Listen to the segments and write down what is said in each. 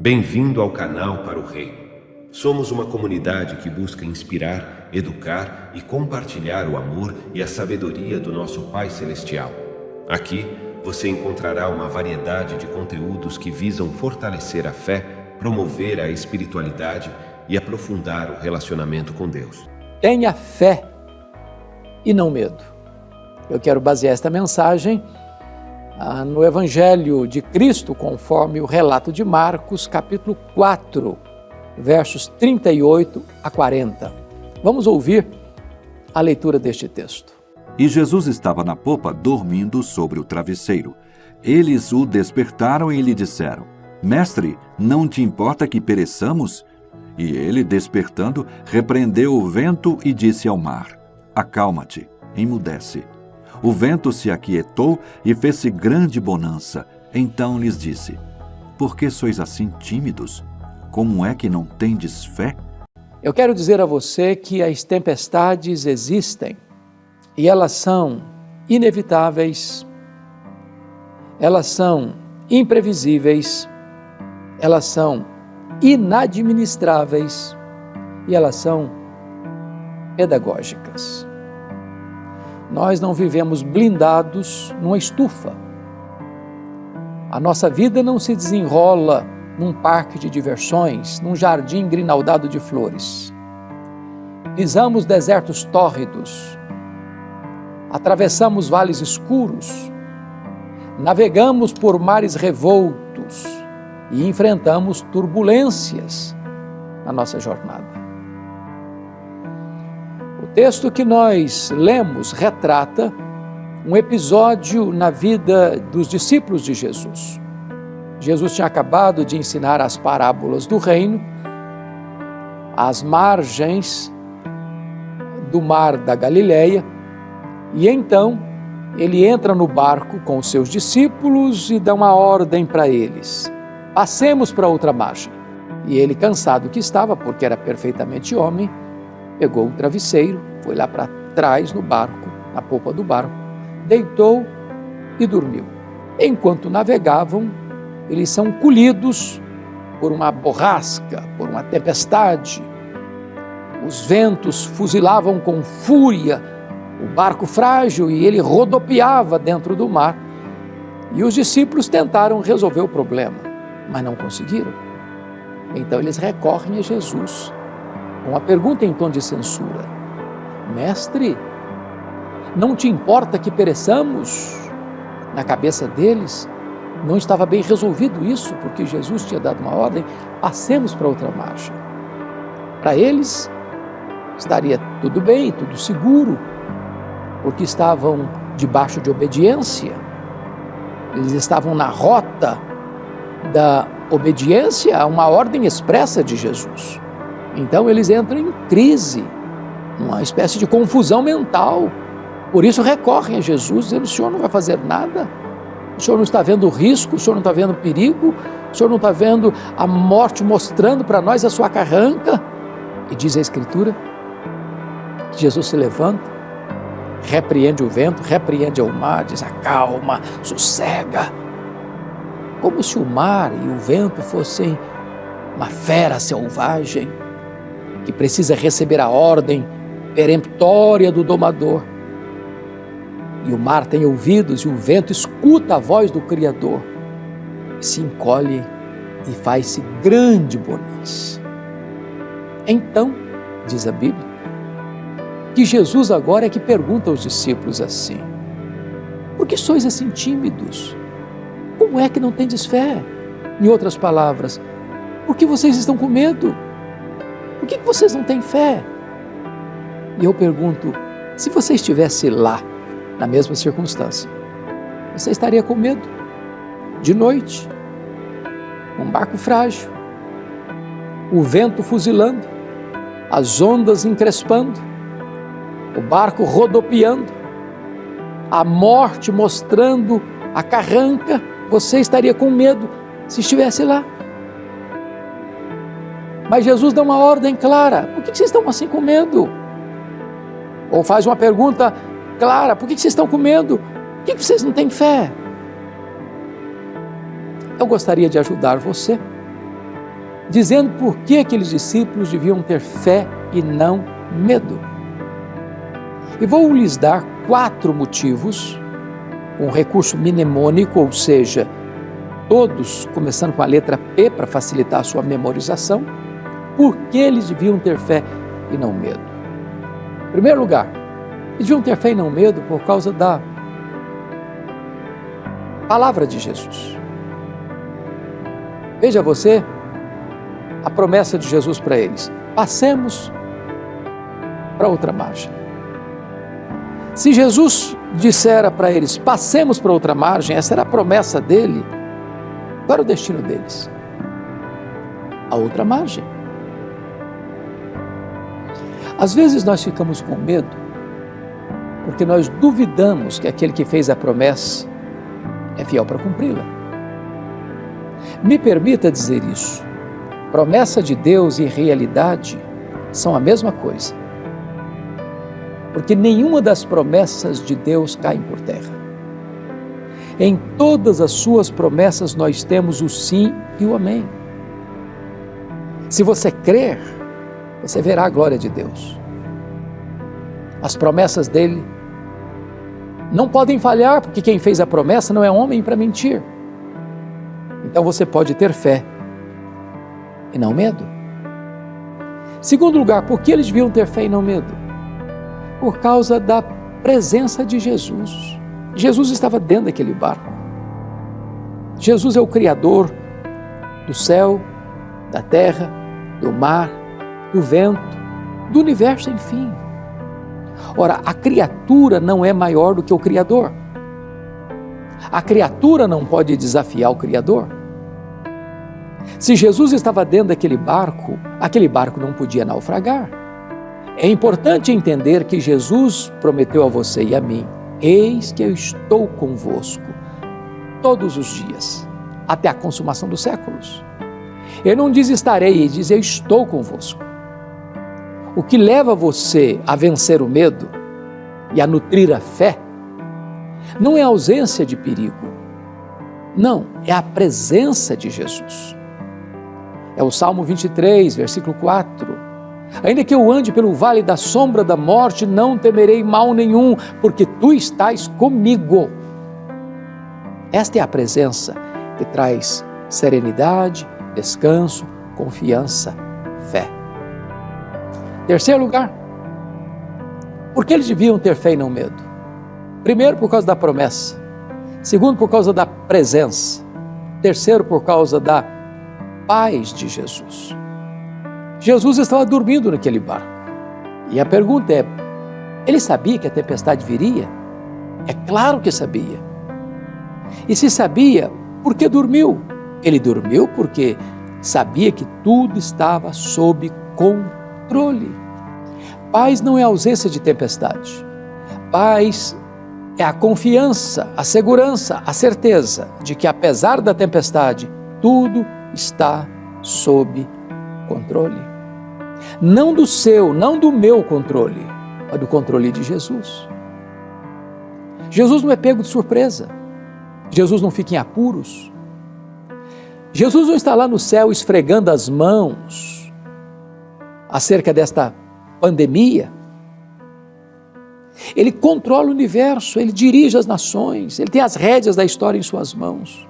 Bem-vindo ao canal para o Reino. Somos uma comunidade que busca inspirar, educar e compartilhar o amor e a sabedoria do nosso Pai Celestial. Aqui você encontrará uma variedade de conteúdos que visam fortalecer a fé, promover a espiritualidade e aprofundar o relacionamento com Deus. Tenha fé e não medo. Eu quero basear esta mensagem no Evangelho de Cristo, conforme o relato de Marcos, capítulo 4, versos 38 a 40. Vamos ouvir a leitura deste texto. E Jesus estava na popa, dormindo sobre o travesseiro. Eles o despertaram e lhe disseram: Mestre, não te importa que pereçamos? E ele, despertando, repreendeu o vento e disse ao mar: Acalma-te, emudece. O vento se aquietou e fez-se grande bonança. Então lhes disse: Por que sois assim tímidos? Como é que não tendes fé? Eu quero dizer a você que as tempestades existem e elas são inevitáveis, elas são imprevisíveis, elas são inadministráveis e elas são pedagógicas. Nós não vivemos blindados numa estufa. A nossa vida não se desenrola num parque de diversões, num jardim grinaldado de flores. Pisamos desertos tórridos, atravessamos vales escuros, navegamos por mares revoltos e enfrentamos turbulências na nossa jornada. O texto que nós lemos retrata um episódio na vida dos discípulos de Jesus. Jesus tinha acabado de ensinar as parábolas do reino às margens do mar da Galileia, e então ele entra no barco com os seus discípulos e dá uma ordem para eles: passemos para outra margem. E ele, cansado que estava, porque era perfeitamente homem, pegou um travesseiro, foi lá para trás no barco, na popa do barco, deitou e dormiu. Enquanto navegavam, eles são colhidos por uma borrasca, por uma tempestade. Os ventos fuzilavam com fúria o barco frágil e ele rodopiava dentro do mar. E os discípulos tentaram resolver o problema, mas não conseguiram. Então eles recorrem a Jesus com a pergunta em tom de censura: Mestre, não te importa que pereçamos? Na cabeça deles não estava bem resolvido isso, porque Jesus tinha dado uma ordem: passemos para outra margem. Para eles estaria tudo bem, tudo seguro, porque estavam debaixo de obediência, eles estavam na rota da obediência a uma ordem expressa de Jesus. Então eles entram em crise, uma espécie de confusão mental. Por isso recorrem a Jesus, dizendo: o Senhor não vai fazer nada? O Senhor não está vendo o risco? O Senhor não está vendo o perigo? O Senhor não está vendo a morte mostrando para nós a sua carranca? E diz a Escritura que Jesus se levanta, repreende o vento, repreende o mar, diz: acalma, sossega. Como se o mar e o vento fossem uma fera selvagem que precisa receber a ordem peremptória do domador. E o mar tem ouvidos e o vento escuta a voz do Criador e se encolhe e faz-se grande bonança. Então, diz a Bíblia, que Jesus agora é que pergunta aos discípulos assim: por que sois assim tímidos? Como é que não tendes fé? Em outras palavras, por que vocês estão com medo? Por que vocês não têm fé? E eu pergunto, se você estivesse lá, na mesma circunstância, você estaria com medo? De noite, um barco frágil, o vento fuzilando, as ondas encrespando, o barco rodopiando, a morte mostrando a carranca, você estaria com medo se estivesse lá. Mas Jesus dá uma ordem clara: por que vocês estão assim com medo? Ou faz uma pergunta clara: por que vocês estão com medo? Por que vocês não têm fé? Eu gostaria de ajudar você dizendo por que aqueles discípulos deviam ter fé e não medo. E vou lhes dar 4 motivos, um recurso mnemônico, ou seja, todos começando com a letra P para facilitar a sua memorização, por que eles deviam ter fé e não medo. Em primeiro lugar, eles deviam ter fé e não medo por causa da palavra de Jesus. Veja você a promessa de Jesus para eles: passemos para outra margem. Se Jesus dissera para eles, passemos para outra margem, essa era a promessa dele, qual era o destino deles? A outra margem. Às vezes nós ficamos com medo porque nós duvidamos que aquele que fez a promessa é fiel para cumpri-la. Me permita dizer isso: promessa de Deus e realidade são a mesma coisa, porque nenhuma das promessas de Deus cai por terra. Em todas as suas promessas nós temos o sim e o amém. Se você crer, você verá a glória de Deus. As promessas dele não podem falhar, porque quem fez a promessa não é homem para mentir. Então você pode ter fé e não medo. Segundo lugar, por que eles deviam ter fé e não medo? Por causa da presença de Jesus. Jesus estava dentro daquele barco. Jesus é o Criador do céu, da terra, do mar, do vento, do universo, enfim. Ora, a criatura não é maior do que o Criador. A criatura não pode desafiar o Criador. Se Jesus estava dentro daquele barco, aquele barco não podia naufragar. É importante entender que Jesus prometeu a você e a mim: eis que eu estou convosco todos os dias, até a consumação dos séculos. Ele não diz estarei, ele diz eu estou convosco. O que leva você a vencer o medo e a nutrir a fé não é a ausência de perigo, não, é a presença de Jesus. É o Salmo 23, versículo 4. Ainda que eu ande pelo vale da sombra da morte, não temerei mal nenhum, porque tu estás comigo. Esta é a presença que traz serenidade, descanso, confiança, fé. Terceiro lugar, por que eles deviam ter fé e não medo? Primeiro, por causa da promessa. Segundo, por causa da presença. Terceiro, por causa da paz de Jesus. Jesus estava dormindo naquele barco. E a pergunta é: ele sabia que a tempestade viria? É claro que sabia. E se sabia, por que dormiu? Ele dormiu porque sabia que tudo estava sob controle. Paz não é ausência de tempestade. Paz é a confiança, a segurança, a certeza de que apesar da tempestade, tudo está sob controle. Não do seu, não do meu controle, mas do controle de Jesus. Jesus não é pego de surpresa. Jesus não fica em apuros. Jesus não está lá no céu esfregando as mãos acerca desta pandemia. Ele controla o universo, ele dirige as nações, ele tem as rédeas da história em suas mãos.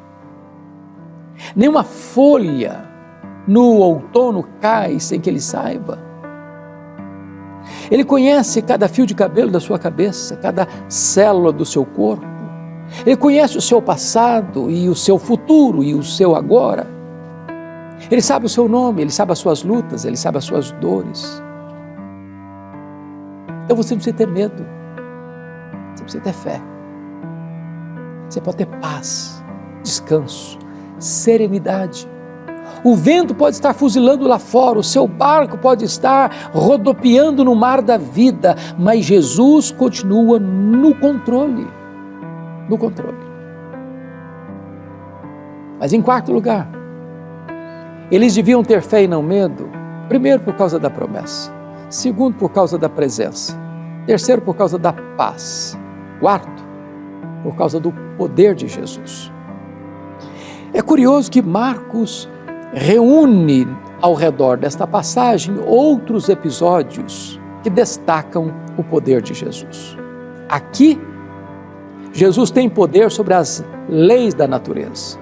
Nenhuma folha no outono cai sem que ele saiba. Ele conhece cada fio de cabelo da sua cabeça, cada célula do seu corpo. Ele conhece o seu passado e o seu futuro e o seu agora. Ele sabe o seu nome, ele sabe as suas lutas, ele sabe as suas dores. Então você não precisa ter medo, você precisa ter fé. Você pode ter paz, descanso, serenidade. O vento pode estar fuzilando lá fora, o seu barco pode estar rodopiando no mar da vida, mas Jesus continua no controle. No controle. Mas em quarto lugar, eles deviam ter fé e não medo, primeiro por causa da promessa, segundo por causa da presença, terceiro por causa da paz, quarto por causa do poder de Jesus. É curioso que Marcos reúne ao redor desta passagem outros episódios que destacam o poder de Jesus. Aqui, Jesus tem poder sobre as leis da natureza.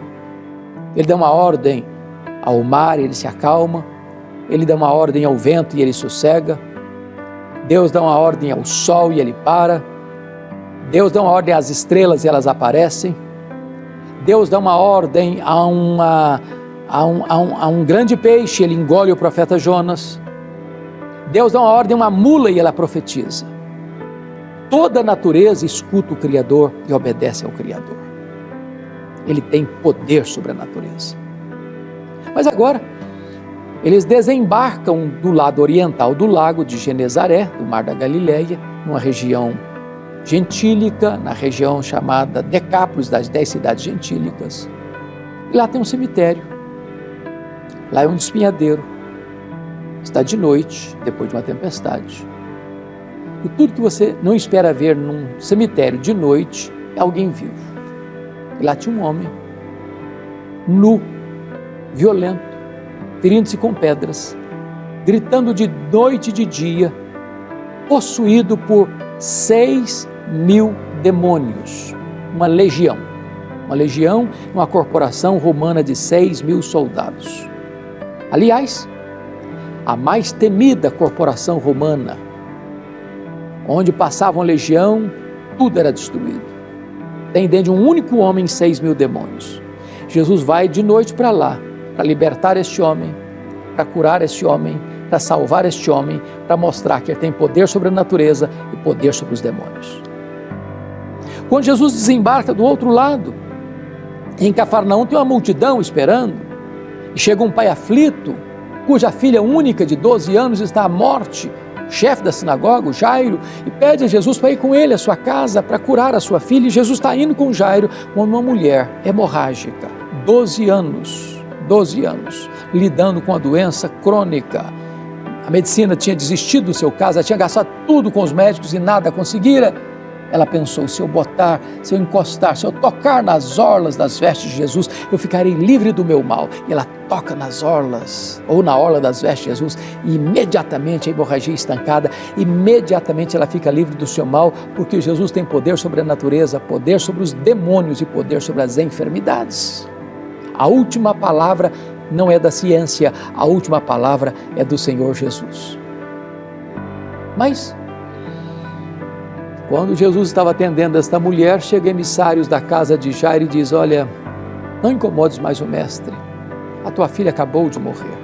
Ele dá uma ordem ao mar e ele se acalma. Ele dá uma ordem ao vento e ele sossega. Deus dá uma ordem ao sol e ele para. Deus dá uma ordem às estrelas e elas aparecem. Deus dá uma ordem a um grande peixe, ele engole o profeta Jonas. Deus dá uma ordem a uma mula e ela profetiza. Toda a natureza escuta o Criador e obedece ao Criador. Ele tem poder sobre a natureza. Mas agora, eles desembarcam do lado oriental do lago de Genezaré, do Mar da Galileia, numa região gentílica, na região chamada Decápolis, das 10 cidades gentílicas. E lá tem um cemitério. Lá é um despenhadeiro. Está de noite, depois de uma tempestade. E tudo que você não espera ver num cemitério de noite é alguém vivo. E lá tinha um homem, nu, violento, ferindo-se com pedras, gritando de noite e de dia, possuído por 6.000 demônios, uma legião, uma corporação romana de 6.000 soldados. Aliás, a mais temida corporação romana, onde passava uma legião, tudo era destruído. Tem dentro de um único homem 6.000 demônios. Jesus vai de noite para lá, para libertar este homem, para curar este homem, para salvar este homem, para mostrar que ele tem poder sobre a natureza e poder sobre os demônios. Quando Jesus desembarca do outro lado, em Cafarnaum tem uma multidão esperando, e chega um pai aflito, cuja filha única de 12 anos está à morte, chefe da sinagoga, o Jairo, e pede a Jesus para ir com ele à sua casa para curar a sua filha. E Jesus está indo com Jairo, quando uma mulher hemorrágica, 12 anos, lidando com a doença crônica. A medicina tinha desistido do seu caso, ela tinha gastado tudo com os médicos e nada conseguira. Ela pensou, se eu encostar, se eu tocar nas orlas das vestes de Jesus, eu ficarei livre do meu mal. E ela toca nas orlas, ou na orla das vestes de Jesus, e imediatamente a hemorragia é estancada, imediatamente ela fica livre do seu mal, porque Jesus tem poder sobre a natureza, poder sobre os demônios e poder sobre as enfermidades. A última palavra não é da ciência, a última palavra é do Senhor Jesus. Mas, quando Jesus estava atendendo esta mulher, chegam emissários da casa de Jairo e diz: olha, não incomodes mais o mestre, a tua filha acabou de morrer.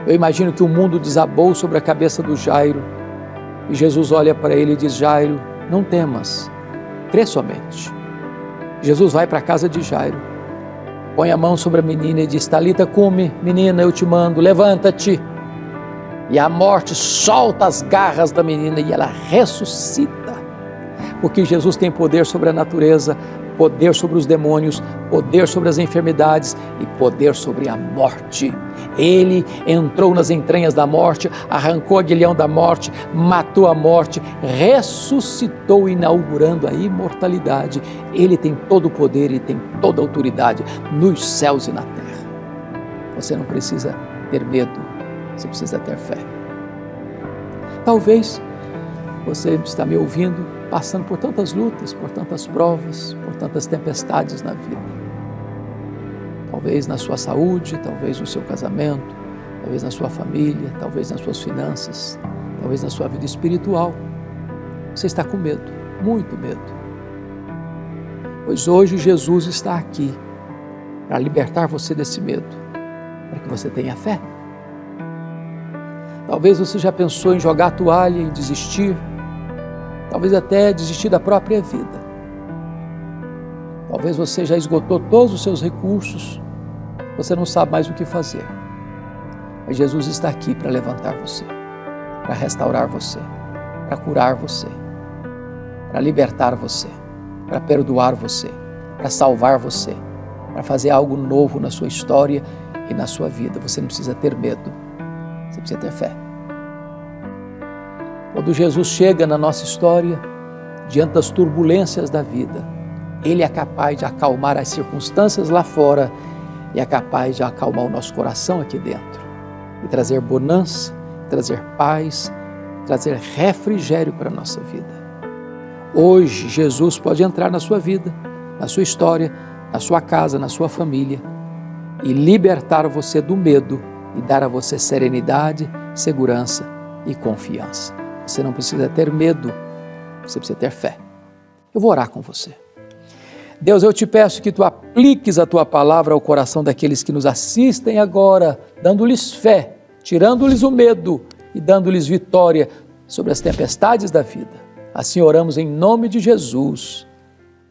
Eu imagino que o mundo desabou sobre a cabeça do Jairo, e Jesus olha para ele e diz: Jairo, não temas, crê somente. Jesus vai para a casa de Jairo, põe a mão sobre a menina e diz: Talita cumi, menina, eu te mando, levanta-te. E a morte solta as garras da menina e ela ressuscita, porque Jesus tem poder sobre a natureza, poder sobre os demônios, poder sobre as enfermidades e poder sobre a morte. Ele entrou nas entranhas da morte, arrancou o aguilhão da morte, matou a morte, ressuscitou, inaugurando a imortalidade. Ele tem todo o poder e tem toda a autoridade nos céus e na terra. Você não precisa ter medo, você precisa ter fé. Talvez você está me ouvindo passando por tantas lutas, por tantas provas, por tantas tempestades na vida. Talvez na sua saúde, talvez no seu casamento, talvez na sua família, talvez nas suas finanças, talvez na sua vida espiritual. Você está com medo, muito medo. Pois hoje Jesus está aqui para libertar você desse medo, para que você tenha fé. Talvez você já pensou em jogar a toalha, em desistir, talvez até desistir da própria vida. Talvez você já esgotou todos os seus recursos, você não sabe mais o que fazer. Mas Jesus está aqui para levantar você, para restaurar você, para curar você, para libertar você, para perdoar você, para salvar você, para fazer algo novo na sua história e na sua vida. Você não precisa ter medo. Você precisa ter fé. Quando Jesus chega na nossa história, diante das turbulências da vida, Ele é capaz de acalmar as circunstâncias lá fora e é capaz de acalmar o nosso coração aqui dentro e trazer bonança, trazer paz, trazer refrigério para a nossa vida. Hoje, Jesus pode entrar na sua vida, na sua história, na sua casa, na sua família e libertar você do medo e dar a você serenidade, segurança e confiança. Você não precisa ter medo, você precisa ter fé. Eu vou orar com você. Deus, eu te peço que tu apliques a tua palavra ao coração daqueles que nos assistem agora, dando-lhes fé, tirando-lhes o medo e dando-lhes vitória sobre as tempestades da vida. Assim oramos em nome de Jesus.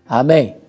Amém.